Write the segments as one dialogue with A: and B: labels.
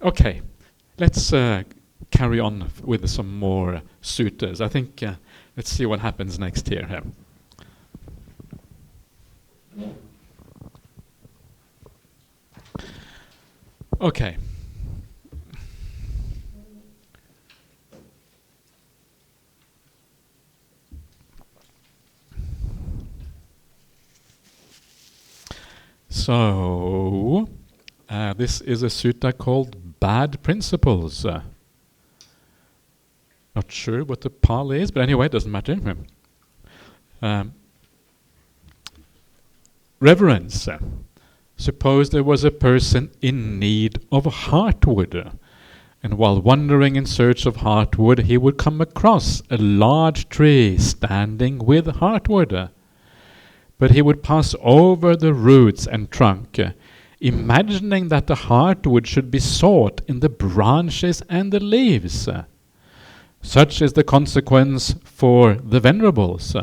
A: Okay, let's carry on with some more suttas. I think, let's see what happens next here. Okay. So, this is a sutta called Bad Principles. Not sure what the Pali is, but anyway, it doesn't matter. Reverence. Suppose there was a person in need of heartwood, and while wandering in search of heartwood, he would come across a large tree standing with heartwood. But he would pass over the roots and trunk, imagining that the heartwood should be sought in the branches and the leaves. Such is the consequence for the venerables.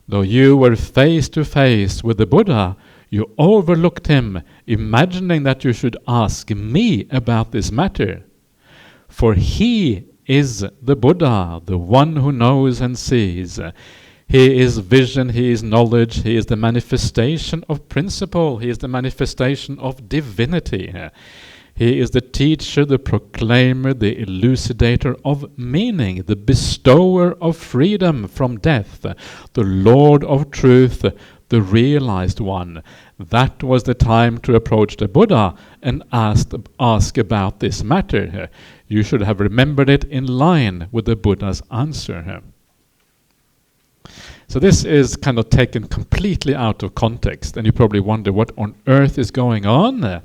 A: Though you were face to face with the Buddha, you overlooked him, imagining that you should ask me about this matter. For he is the Buddha, the one who knows and sees. He is vision, he is knowledge, he is the manifestation of principle, he is the manifestation of divinity. He is the teacher, the proclaimer, the elucidator of meaning, the bestower of freedom from death, the Lord of truth, the realized one. That was the time to approach the Buddha and ask about this matter. You should have remembered it in line with the Buddha's answer. So this is kind of taken completely out of context, and you probably wonder what on earth is going on.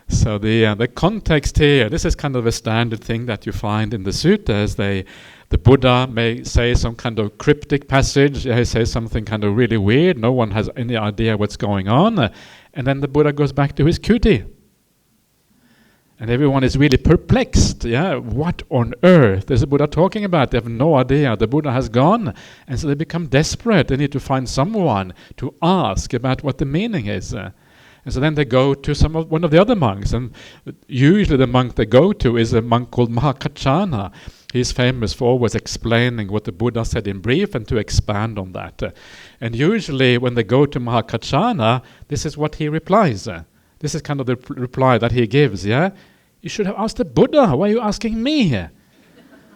A: So the context here, this is kind of a standard thing that you find in the suttas. The Buddha may say some kind of cryptic passage, he says something kind of really weird, no one has any idea what's going on, and then the Buddha goes back to his kuti. And everyone is really perplexed. Yeah, what on earth is the Buddha talking about? They have no idea. The Buddha has gone. And so they become desperate. They need to find someone to ask about what the meaning is. And so then they go to one of the other monks. And usually the monk they go to is a monk called Mahāsakuludāyisutta. He's famous for always explaining what the Buddha said in brief and to expand on that. And usually when they go to Mahāsakuludāyisutta, this is what he replies. This is kind of the reply that he gives, yeah? You should have asked the Buddha. Why are you asking me?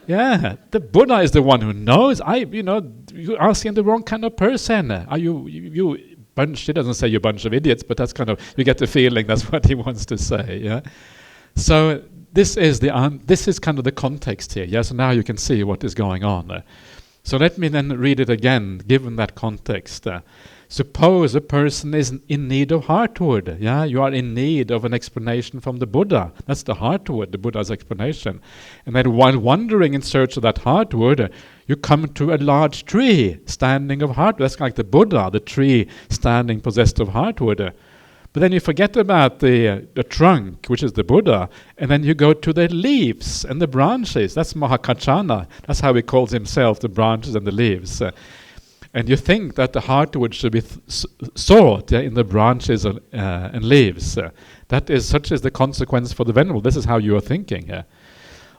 A: Yeah, the Buddha is the one who knows. You're asking the wrong kind of person. Are you bunch? He doesn't say you bunch of idiots, but that's kind of, you get the feeling that's what he wants to say, yeah? So this is kind of the context here, yeah? So now you can see what is going on. So let me then read it again, given that context. Suppose a person is in need of heartwood. Yeah, you are in need of an explanation from the Buddha. That's the heartwood, the Buddha's explanation. And then while wandering in search of that heartwood, you come to a large tree standing of heartwood. That's like the Buddha, the tree standing possessed of heartwood. But then you forget about the trunk, which is the Buddha, and then you go to the leaves and the branches. That's Mahākāccana. That's how he calls himself, the branches and the leaves. And you think that the heartwood should be sought in the branches and leaves. Such is the consequence for the venerable. This is how you are thinking.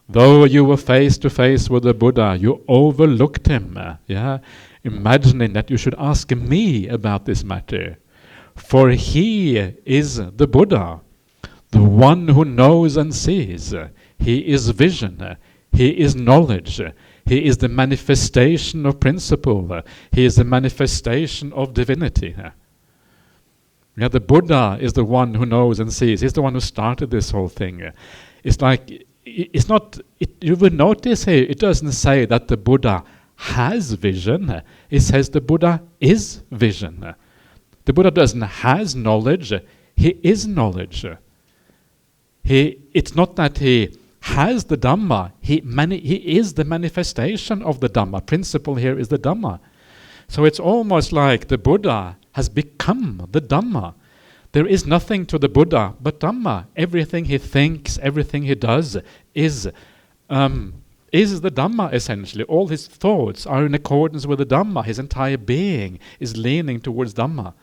A: Though you were face to face with the Buddha, you overlooked him. Imagining that you should ask me about this matter. For he is the Buddha, the one who knows and sees. He is vision. He is knowledge. He is the manifestation of principle. He is the manifestation of divinity. Yeah, the Buddha is the one who knows and sees. He's the one who started this whole thing. It's like, you will notice here, it doesn't say that the Buddha has vision. It says the Buddha is vision. The Buddha doesn't has knowledge. He is knowledge. It's not that he has the Dhamma. He is the manifestation of the Dhamma. Principle here is the Dhamma. So it's almost like the Buddha has become the Dhamma. There is nothing to the Buddha but Dhamma. Everything he thinks, everything he does is the Dhamma essentially. All his thoughts are in accordance with the Dhamma. His entire being is leaning towards Dhamma.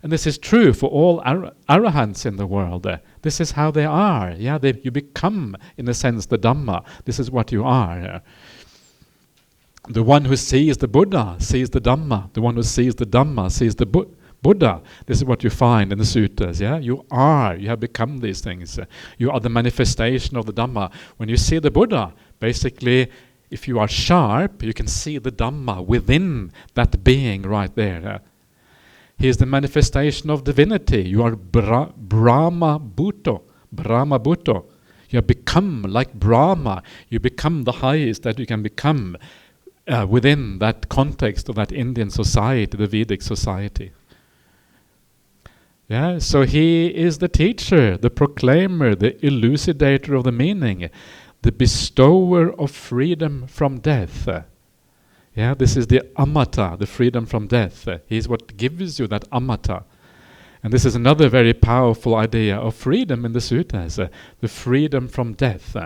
A: And this is true for all arahants in the world. This is how they are. Yeah, you become, in a sense, the Dhamma. This is what you are. The one who sees the Buddha sees the Dhamma. The one who sees the Dhamma sees the Buddha. This is what you find in the suttas. Yeah, you have become these things. You are the manifestation of the Dhamma. When you see the Buddha, basically, if you are sharp, you can see the Dhamma within that being right there. He is the manifestation of divinity. You are Brahma Bhutto. You have become like Brahma. You become the highest that you can become within that context of that Indian society, the Vedic society. Yeah, so he is the teacher, the proclaimer, the elucidator of the meaning, the bestower of freedom from death. Yeah, this is the amata, the freedom from death. He is what gives you that amata. And this is another very powerful idea of freedom in the suttas, the freedom from death.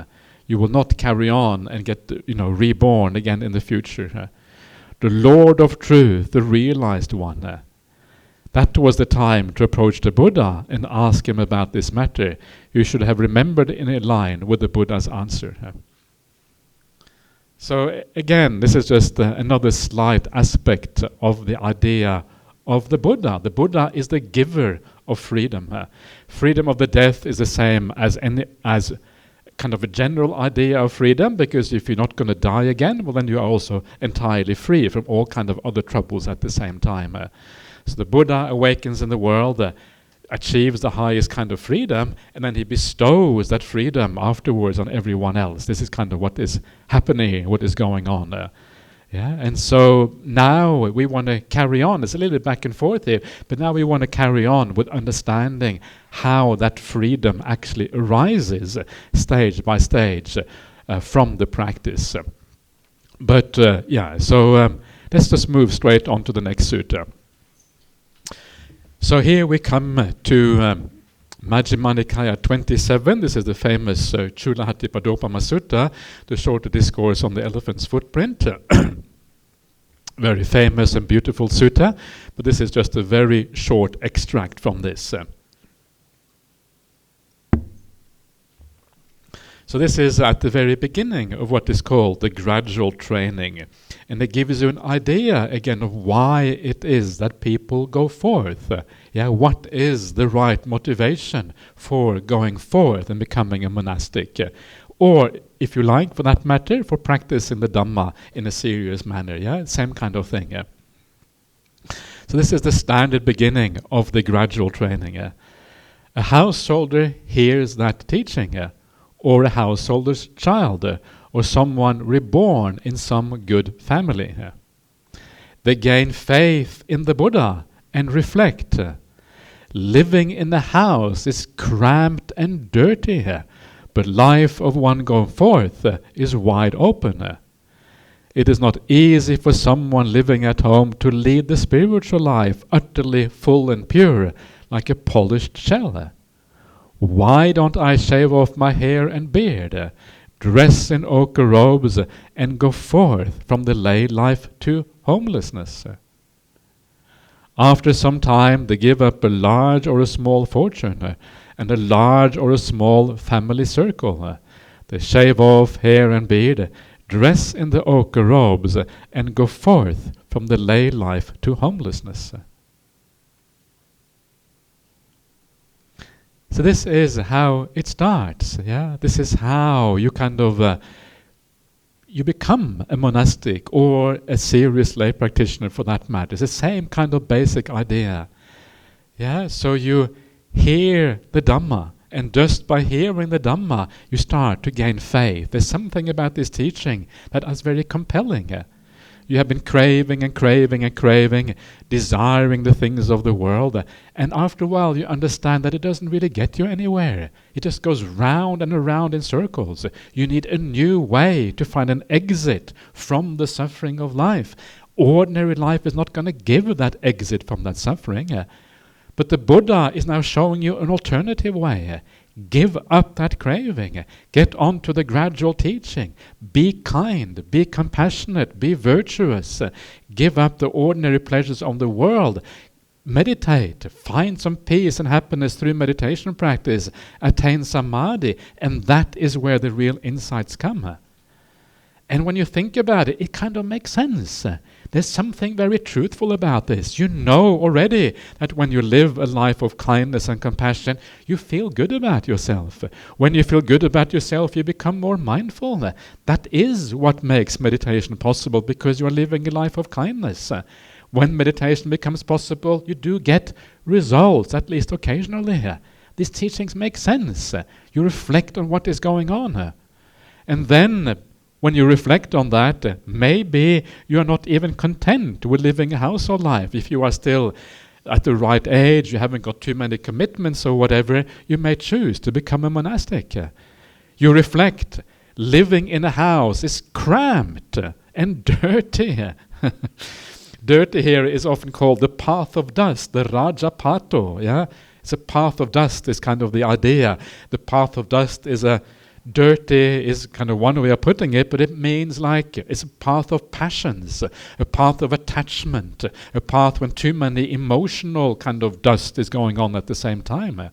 A: You will not carry on and get, reborn again in the future. The Lord of Truth, the realized one. That was the time to approach the Buddha and ask him about this matter. You should have remembered in a line with the Buddha's answer. So again, this is just another slight aspect of the idea of the Buddha. The Buddha is the giver of freedom. Freedom of the death is the same as kind of a general idea of freedom, because if you're not going to die again, well, then you are also entirely free from all kind of other troubles at the same time. So the Buddha awakens in the world, achieves the highest kind of freedom, and then he bestows that freedom afterwards on everyone else. This is kind of what is happening, what is going on. And so now we want to carry on. It's a little bit back and forth here, but now we want to carry on with understanding how that freedom actually arises stage by stage from the practice. But so let's just move straight on to the next sutta. So here we come to Majjhima Nikaya 27. This is the famous Cūḷahatthipadopamasutta, the shorter discourse on the elephant's footprint. Very famous and beautiful sutta, but this is just a very short extract from this. So this is at the very beginning of what is called the gradual training. And it gives you an idea, again, of why it is that people go forth. What is the right motivation for going forth and becoming a monastic? Or, if you like, for that matter, for practicing the Dhamma in a serious manner. Same kind of thing. So this is the standard beginning of the gradual training. A householder hears that teaching, or a householder's child, or someone reborn in some good family. They gain faith in the Buddha and reflect. Living in the house is cramped and dirty, but life of one going forth is wide open. It is not easy for someone living at home to lead the spiritual life utterly full and pure, like a polished shell. Why don't I shave off my hair and beard, dress in ochre robes, and go forth from the lay life to homelessness? After some time they give up a large or a small fortune, and a large or a small family circle. They shave off hair and beard, dress in the ochre robes, and go forth from the lay life to homelessness. So this is how it starts. This is how you kind of you become a monastic or a serious lay practitioner, for that matter. It's the same kind of basic idea. So you hear the Dhamma, and just by hearing the Dhamma, you start to gain faith. There's something about this teaching that is very compelling. You have been craving and craving and craving, desiring the things of the world, and after a while you understand that it doesn't really get you anywhere. It just goes round and around in circles. You need a new way to find an exit from the suffering of life. Ordinary life is not going to give that exit from that suffering. But the Buddha is now showing you an alternative way. Give up that craving. Get on to the gradual teaching. Be kind, be compassionate, be virtuous. Give up the ordinary pleasures of the world. meditate, find some peace and happiness through meditation practice, attain samadhi, and that is where the real insights come. And when you think about it, it kind of makes sense. There's something very truthful about this. You know already that when you live a life of kindness and compassion, you feel good about yourself. When you feel good about yourself, you become more mindful. That is what makes meditation possible, because you are living a life of kindness. When meditation becomes possible, you do get results, at least occasionally. These teachings make sense. You reflect on what is going on. And then, when you reflect on that, maybe you are not even content with living a household life. If you are still at the right age, you haven't got too many commitments or whatever, you may choose to become a monastic. You reflect, living in a house is cramped and dirty. Dirty here is often called the path of dust, the Rajapato. Yeah, it's a path of dust is kind of the idea. The path of dust is dirty is kind of one way of putting it, but it means like it's a path of passions, a path of attachment, a path when too many emotional kind of dust is going on at the same time.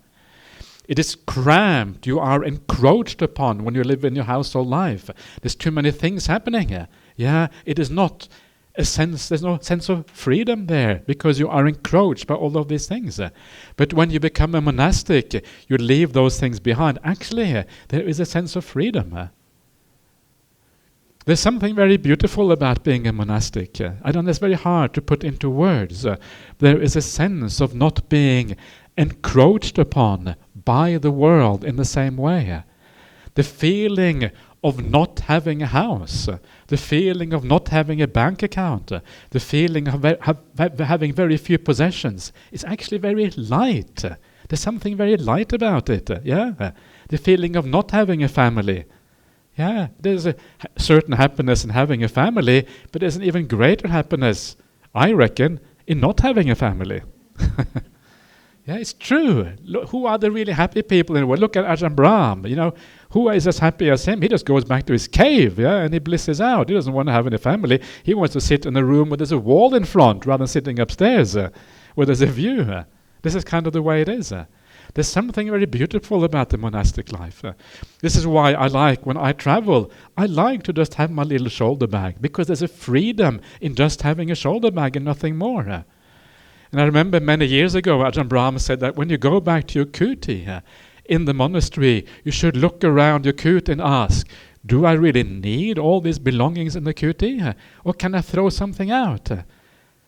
A: It is cramped. You are encroached upon when you live in your household life. There's too many things happening. Yeah, it is not a sense, there's no sense of freedom there, because you are encroached by all of these things. But when you become a monastic, you leave those things behind. Actually, there is a sense of freedom. There's something very beautiful about being a monastic. I don't know, it's very hard to put into words. There is a sense of not being encroached upon by the world in the same way. The feeling of not having a house, the feeling of not having a bank account, the feeling of having very few possessions is actually very light. There's something very light about it. Yeah, the feeling of not having a family. Yeah, there's a certain happiness in having a family, but there's an even greater happiness, I reckon, in not having a family. Yeah, it's true. Look, who are the really happy people in the world? Look at Ajahn Brahm. Who is as happy as him? He just goes back to his cave, and he blisses out. He doesn't want to have any family. He wants to sit in a room where there's a wall in front, rather than sitting upstairs where there's a view. This is kind of the way it is. There's something very beautiful about the monastic life. This is why I like, when I travel, I like to just have my little shoulder bag, because there's a freedom in just having a shoulder bag and nothing more. And I remember many years ago, Ajahn Brahm said that when you go back to your kuti in the monastery, you should look around your kuti and ask, do I really need all these belongings in the kuti? Or can I throw something out?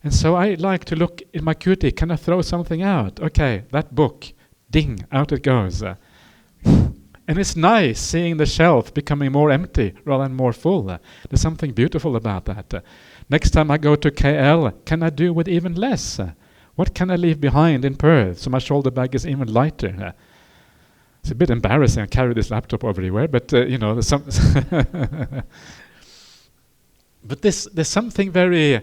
A: And so I like to look in my kuti, can I throw something out? Okay, that book, ding, out it goes. And it's nice seeing the shelf becoming more empty rather than more full. There's something beautiful about that. Next time I go to KL, can I do with even less? What can I leave behind in Perth so my shoulder bag is even lighter? It's a bit embarrassing. I carry this laptop everywhere, but there's some. But there's something very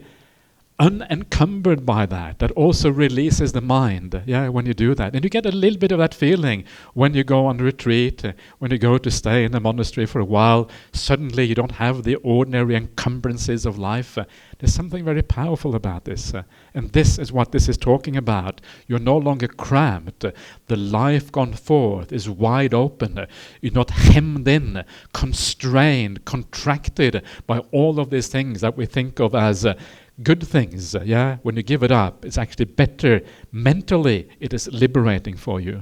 A: unencumbered by that also releases the mind, when you do that. And you get a little bit of that feeling when you go on retreat, when you go to stay in a monastery for a while. Suddenly you don't have the ordinary encumbrances of life. There's something very powerful about this. And this is what this is talking about. You're no longer cramped. The life gone forth is wide open. You're not hemmed in, constrained, contracted by all of these things that we think of as good things. When you give it up, it's actually better mentally. It is liberating for you.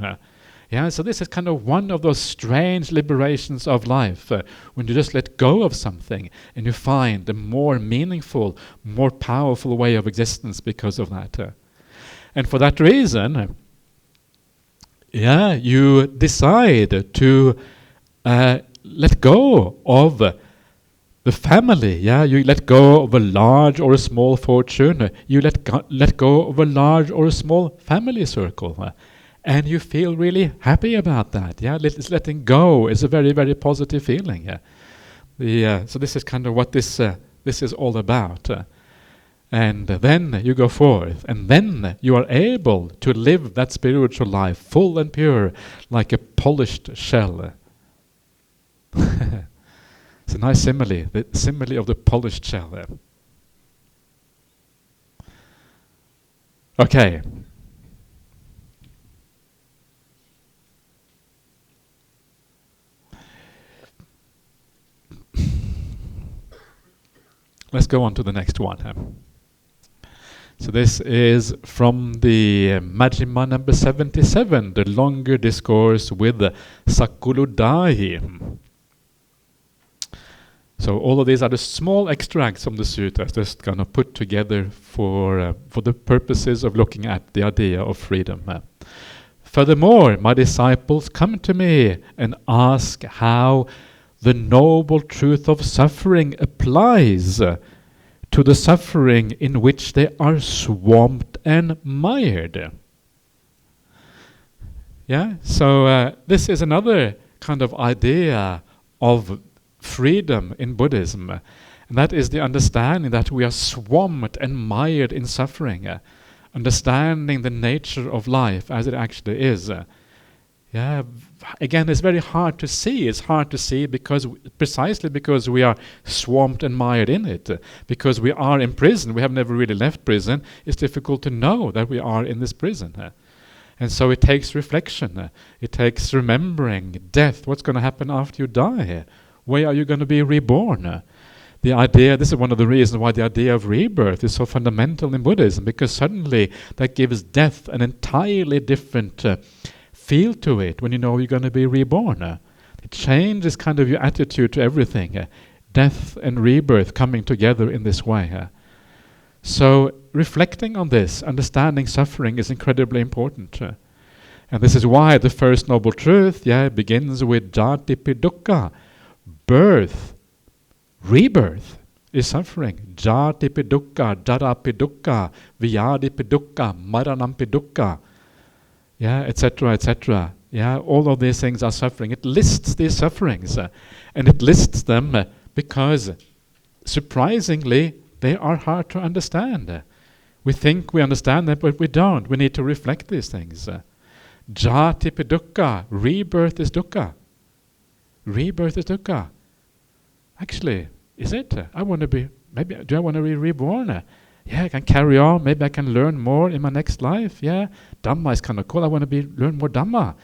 A: So this is kind of one of those strange liberations of life, when you just let go of something and you find a more meaningful, more powerful way of existence because of that. And for that reason, you decide to let go of the family. You let go of a large or a small fortune. You let go of a large or a small family circle. And you feel really happy about that. Letting go is a very, very positive feeling. So this is kind of what this is all about. And then you go forth, and then you are able to live that spiritual life full and pure, like a polished shell. It's a nice simile, the simile of the polished shell. Okay, let's go on to the next one. So this is from the Majjhima number 77, the longer discourse with Sakuludāyi. So all of these are the small extracts from the suttas, just kind of put together for the purposes of looking at the idea of freedom. Furthermore, my disciples come to me and ask how the noble truth of suffering applies to the suffering in which they are swamped and mired. Yeah, so this is another kind of idea of freedom in Buddhism, and that is the understanding that we are swamped and mired in suffering, understanding the nature of life as it actually is. Yeah, again, it's very hard to see. It's hard to see precisely because we are swamped and mired in it. Because we are in prison, we have never really left prison. It's difficult to know that we are in this prison. And so it takes reflection. It takes remembering death. What's going to happen after you die? Where are you going to be reborn? The idea, this is one of the reasons why the idea of rebirth is so fundamental in Buddhism, because suddenly that gives death an entirely different feel to it when you know you're going to be reborn. It changes kind of your attitude to everything. Death and rebirth coming together in this way. So reflecting on this, understanding suffering is incredibly important. And this is why the first noble truth begins with jati dukkha. Birth, rebirth is suffering. Jati dukkha, jara dukkha, vyadi dukkha, maranam dukkha. Etc., etc. All of these things are suffering. It lists these sufferings, and it lists them because, surprisingly, they are hard to understand. We think we understand them, but we don't. We need to reflect these things. Jati dukkha, rebirth is dukkha. Rebirth is dukkha. Actually, is it? Do I want to be reborn? I can carry on. Maybe I can learn more in my next life. Dhamma is kind of cool. I want to learn more Dhamma.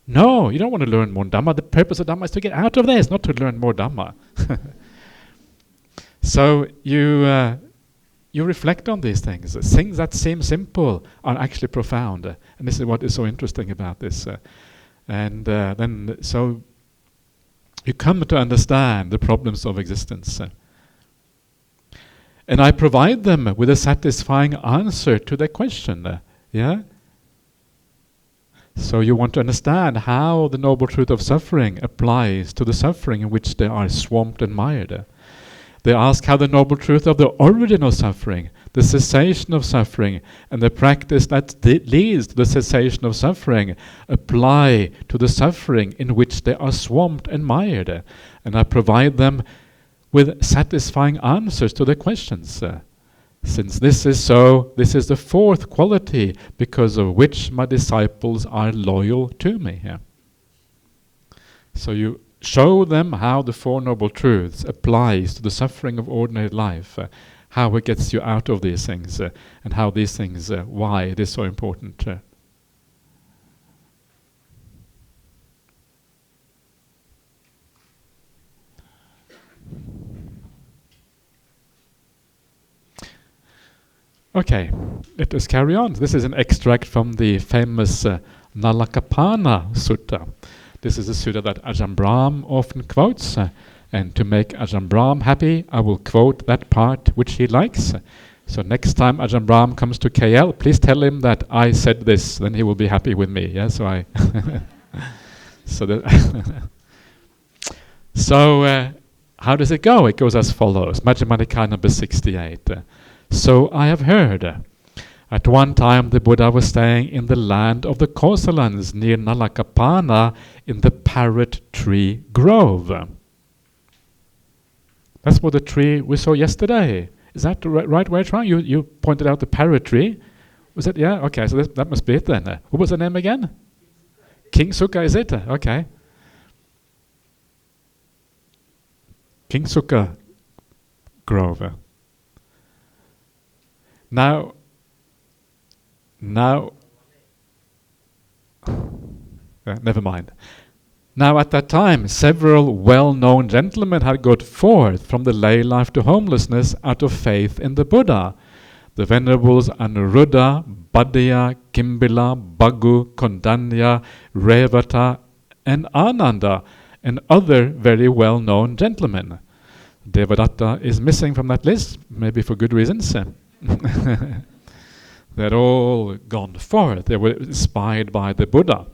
A: No, you don't want to learn more Dhamma. The purpose of Dhamma is to get out of this, not to learn more Dhamma. So you reflect on these things. Things that seem simple are actually profound. And this is what is so interesting about this. Then you come to understand the problems of existence. And I provide them with a satisfying answer to their question. So you want to understand how the noble truth of suffering applies to the suffering in which they are swamped and mired. They ask how the noble truth of the origin of suffering, the cessation of suffering, and the practice that leads to the cessation of suffering apply to the suffering in which they are swamped and mired. And I provide them with satisfying answers to the questions. Since this is so, this is the fourth quality because of which my disciples are loyal to me. So you show them how the Four Noble Truths applies to the suffering of ordinary life, how it gets you out of these things, and how these things, why it is so important. Okay, let us carry on. This is an extract from the famous Naḷakapānasutta. This is a sutta that Ajahn Brahm often quotes, and to make Ajahn Brahm happy, I will quote that part which he likes. So next time Ajahn Brahm comes to KL, please tell him that I said this, then he will be happy with me. So how does it go? It goes as follows. Majjhima Nikāya number 68. So I have heard. At one time the Buddha was staying in the land of the Kosalans near Naḷakapāna in the parrot tree grove. That's what the tree we saw yesterday. Is that the right way, Trang? You pointed out the parrot tree. Was it? Yeah? Okay, so that must be it then. What was the name again? King Sukha, is it? Okay. King Sukha grove. Now, never mind. Now at that time, several well-known gentlemen had gone forth from the lay life to homelessness out of faith in the Buddha. The Venerables Anuruddha, Bhaddaya, Kimbila, Bhagu, Kondanya, Revata, and Ananda, and other very well-known gentlemen. Devadatta is missing from that list, maybe for good reasons. They're all gone forth. They were inspired by the Buddha.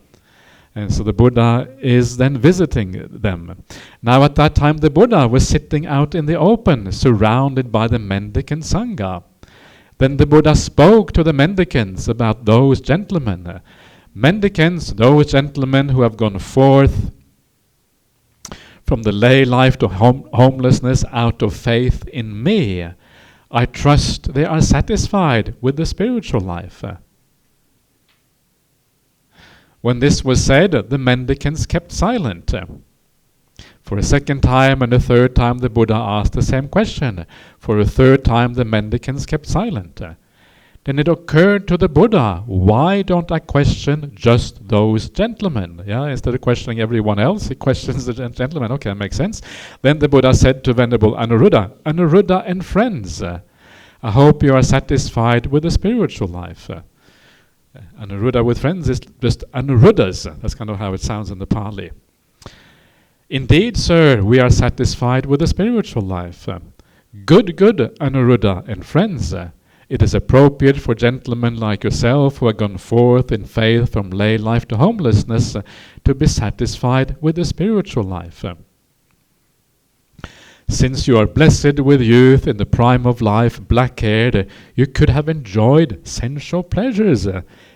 A: And so the Buddha is then visiting them. Now at that time the Buddha was sitting out in the open, surrounded by the mendicant Sangha. Then the Buddha spoke to the mendicants about those gentlemen. Mendicants, those gentlemen who have gone forth from the lay life to homelessness out of faith in me. I trust they are satisfied with the spiritual life. When this was said, the mendicants kept silent. For a second time and a third time the Buddha asked the same question. For a third time the mendicants kept silent. Then it occurred to the Buddha, why don't I question just those gentlemen? Instead of questioning everyone else, he questions the gentlemen. Okay, that makes sense. Then the Buddha said to Venerable Anuruddha, Anuruddha and friends, I hope you are satisfied with the spiritual life. Anuruddha with friends is just Anuruddhas. That's kind of how it sounds in the Pali. Indeed, sir, we are satisfied with the spiritual life. Good, Anuruddha and friends. It is appropriate for gentlemen like yourself who have gone forth in faith from lay life to homelessness to be satisfied with the spiritual life. Since you are blessed with youth in the prime of life, black-haired, you could have enjoyed sensual pleasures.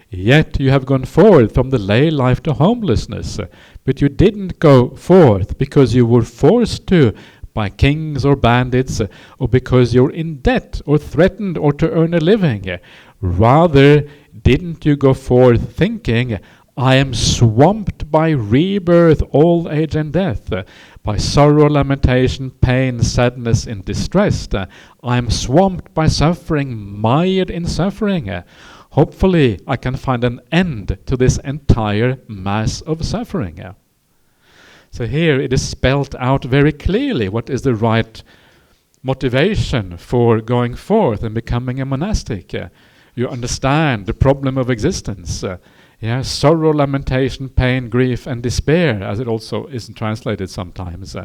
A: Yet you have gone forth from the lay life to homelessness. But you didn't go forth because you were forced to by kings or bandits, or because you're in debt or threatened or to earn a living. Rather, didn't you go forth thinking, I am swamped by rebirth, old age and death, by sorrow, lamentation, pain, sadness and distress. I am swamped by suffering, mired in suffering. Hopefully I can find an end to this entire mass of suffering. So here it is spelled out very clearly what is the right motivation for going forth and becoming a monastic. You understand the problem of existence. Sorrow, lamentation, pain, grief, and despair, as it also isn't translated sometimes.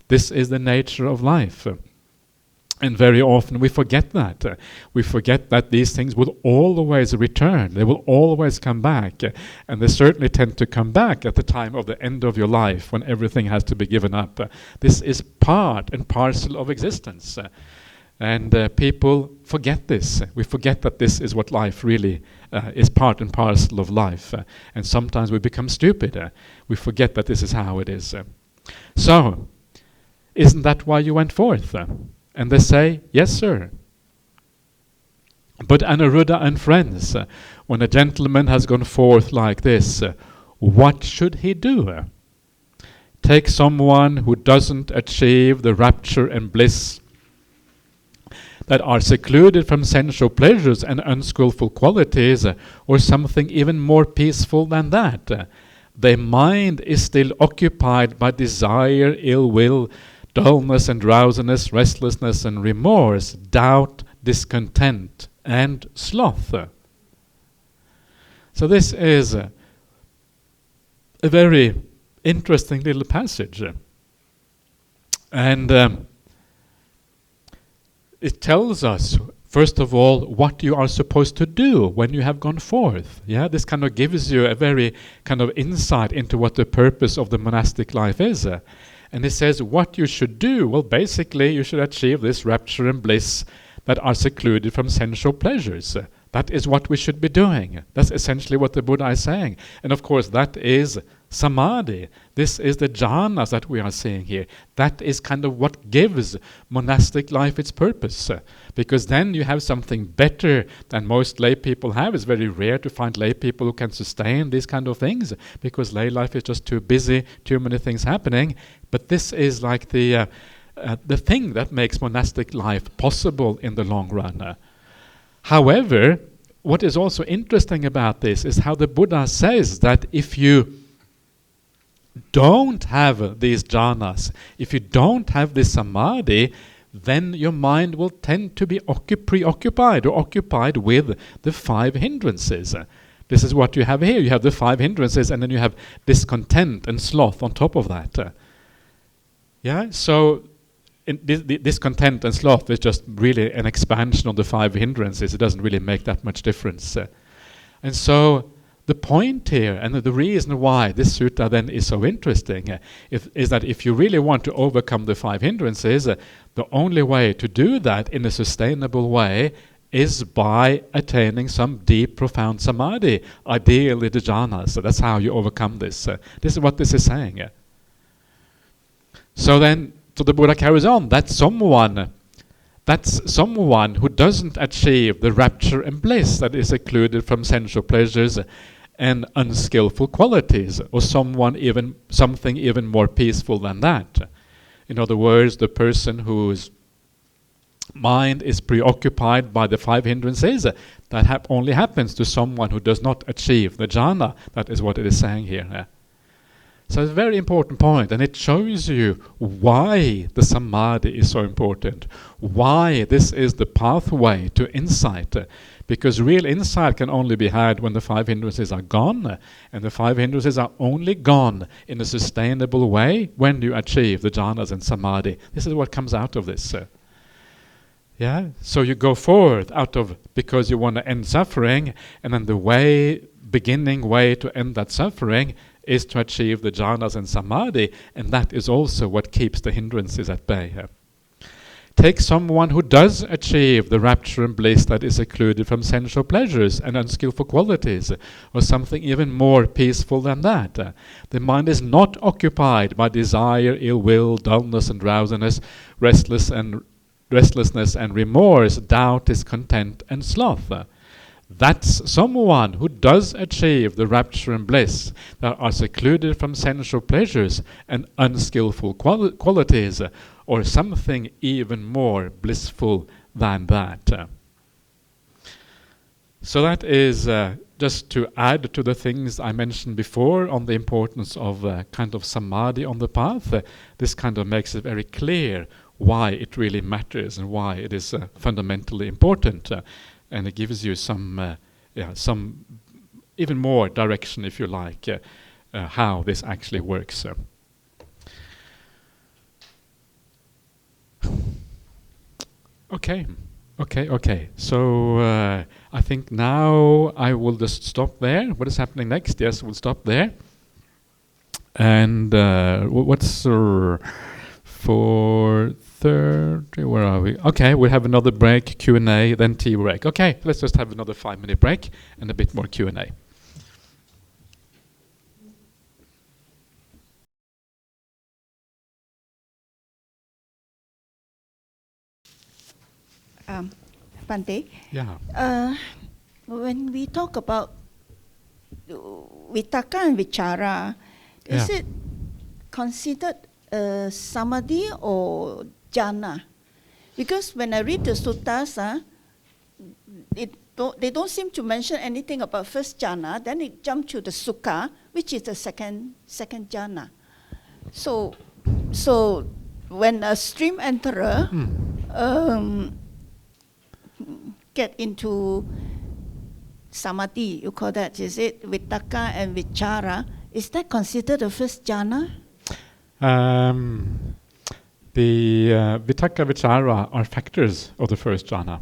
A: This is the nature of life. And very often we forget that. We forget that these things will always return. They will always come back. And they certainly tend to come back at the time of the end of your life when everything has to be given up. This is part and parcel of existence. And people forget this. We forget that this is what life really is, part and parcel of life. And sometimes we become stupid. We forget that this is how it is. So, isn't that why you went forth? And they say, yes, sir. But Anuruddha and friends, when a gentleman has gone forth like this, what should he do? Take someone who doesn't achieve the rapture and bliss that are secluded from sensual pleasures and unskillful qualities, or something even more peaceful than that. Their mind is still occupied by desire, ill will, dullness and drowsiness, restlessness and remorse, doubt, discontent, and sloth. So this is a very interesting little passage. And it tells us, first of all, what you are supposed to do when you have gone forth. This kind of gives you a very kind of insight into what the purpose of the monastic life is. And it says what you should do. Well, basically, you should achieve this rapture and bliss that are secluded from sensual pleasures. That is what we should be doing. That's essentially what the Buddha is saying. And of course, that is samadhi. This is the jhanas that we are seeing here. That is kind of what gives monastic life its purpose. Because then you have something better than most lay people have. It's very rare to find lay people who can sustain these kind of things, because lay life is just too busy, too many things happening. But this is like the thing that makes monastic life possible in the long run. However, what is also interesting about this is how the Buddha says that if you don't have these jhanas, if you don't have this samadhi, then your mind will tend to be preoccupied or occupied with the 5 hindrances. This is what you have here. You have the 5 hindrances, and then you have discontent and sloth on top of that. So discontent and sloth is just really an expansion of the 5 hindrances. It doesn't really make that much difference. And so the point here, and the reason why this sutta then is so interesting, is that if you really want to overcome the 5 hindrances, the only way to do that in a sustainable way is by attaining some deep, profound samadhi, ideally the jhanas. So that's how you overcome this. This is what this is saying. So the Buddha carries on. That's someone who doesn't achieve the rapture and bliss that is excluded from sensual pleasures and unskillful qualities, or something even more peaceful than that. In other words, the person whose mind is preoccupied by the 5 hindrances, that only happens to someone who does not achieve the jhana. That is what it is saying here. So it's a very important point, and it shows you why the samadhi is so important, why this is the pathway to insight. Because real insight can only be had when the 5 hindrances are gone, and the 5 hindrances are only gone in a sustainable way when you achieve the jhanas and samadhi. This is what comes out of this. So you go forward because you want to end suffering, and then the beginning way to end that suffering is to achieve the jhanas and samadhi, and that is also what keeps the hindrances at bay. Take someone who does achieve the rapture and bliss that is excluded from sensual pleasures and unskillful qualities, or something even more peaceful than that. The mind is not occupied by desire, ill will, dullness and drowsiness, restlessness and remorse, doubt, discontent and sloth. That's someone who does achieve the rapture and bliss that are secluded from sensual pleasures and unskillful qualities, or something even more blissful than that. So that is just to add to the things I mentioned before on the importance of kind of samadhi on the path. This kind of makes it very clear why it really matters and why it is fundamentally important. And it gives you some even more direction, if you like, how this actually works. Okay. So I think now I will just stop there. What is happening next? Yes, we'll stop there. And what's 4:30? Where are we? Okay, we'll have another break, Q&A, then tea break. Okay, let's just have another 5-minute break and a bit more Q&A.
B: Bhante, when we talk about vitakka and vichara, is it considered samadhi or jhana? Because when I read the suttas, they don't seem to mention anything about first jhana. Then it jumps to the sukha, which is the second jhana. So when a stream enterer get into samadhi, you call that, is it vitakka and vichara? Is that considered the first jhana?
A: The vitakka vichara are factors of the first jhana.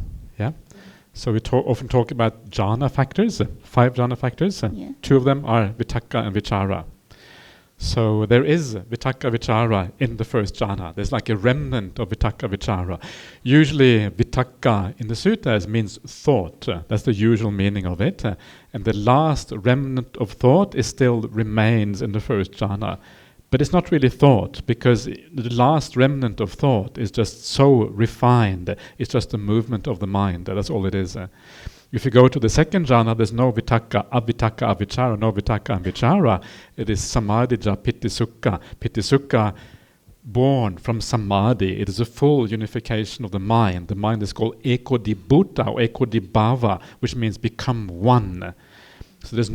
A: So we often talk about jhana factors, 5 jhana factors. 2 of them are vitakka and vichara. So there is vitakka vichara in the first jhana. There's like a remnant of vitakka vichara. Usually vitakka in the suttas means thought. That's the usual meaning of it. And the last remnant of thought still remains in the first jhana. But it's not really thought, because the last remnant of thought is just so refined. It's just a movement of the mind. That's all it is. If you go to the second jhana, there's no vitakka, avitakka, avichara, no vitakka and vichara. It is samadhija, pittisukha. Pittisukha, born from samadhi. It is a full unification of the mind. The mind is called ekodibhuta or ekodibhava, which means become one. So there's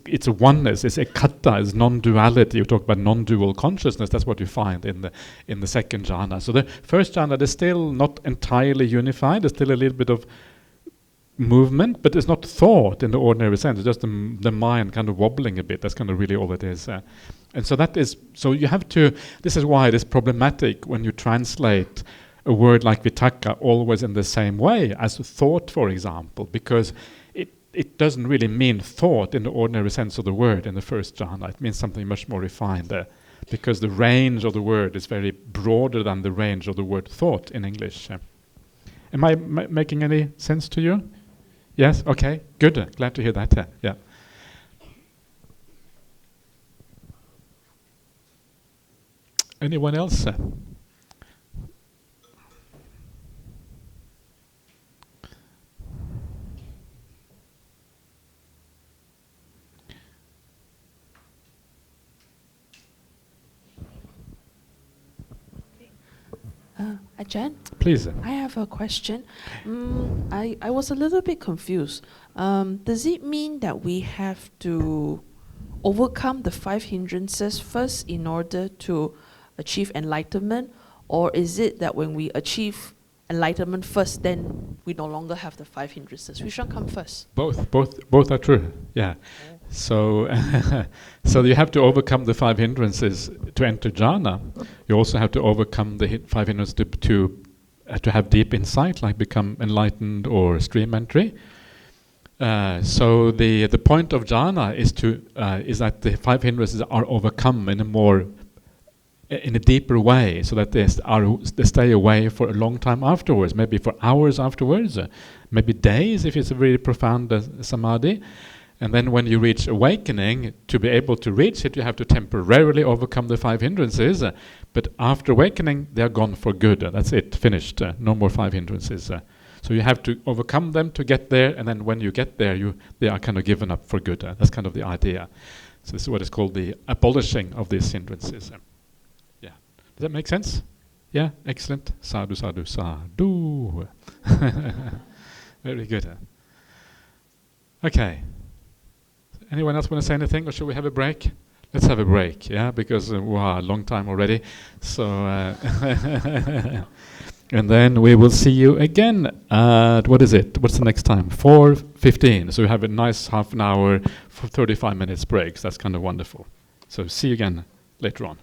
A: it's a oneness, it's a kata, it's non-duality. You talk about non-dual consciousness, that's what you find in the second jhana. So the first jhana, they're still not entirely unified, there's still a little bit of movement, but it's not thought in the ordinary sense, it's just the mind kind of wobbling a bit, that's kind of really all it is. And so so you have to, this is why it is problematic when you translate a word like vitaka always in the same way as thought, for example, because it doesn't really mean thought in the ordinary sense of the word in the first jhana. It means something much more refined there, because the range of the word is very broader than the range of the word thought in English. Am I making any sense to you? Yes? Okay, good. Glad to hear that. Yeah. Anyone else?
C: Ajahn?
A: Please.
C: I have a question. I was a little bit confused. Does it mean that we have to overcome the 5 hindrances first in order to achieve enlightenment? Or is it that when we achieve enlightenment first, then we no longer have the 5 hindrances? Which one come first?
A: Both are true. Yeah. So, so you have to overcome the 5 hindrances to enter jhana. You also have to overcome the 5 hindrances to have deep insight, like become enlightened or stream entry. So the point of jhana is that the 5 hindrances are overcome in a deeper way, so that they stay away for a long time afterwards, maybe for hours afterwards, maybe days if it's a really profound samadhi. And then when you reach awakening, to be able to reach it, you have to temporarily overcome the 5 hindrances. But after awakening, they are gone for good. That's it, finished. No more 5 hindrances. So you have to overcome them to get there, and then when you get there, they are kind of given up for good. That's kind of the idea. So this is what is called the abolishing of these hindrances. Yeah. Does that make sense? Yeah, excellent. Sadhu, sadhu, sadhu. Very good. Okay. Anyone else want to say anything, or should we have a break? Let's have a break, yeah, because wow, long time already. So, and then we will see you again at, what is it? What's the next time? 4:15. So we have a nice half an hour for 35 minutes breaks. That's kind of wonderful. So see you again later on.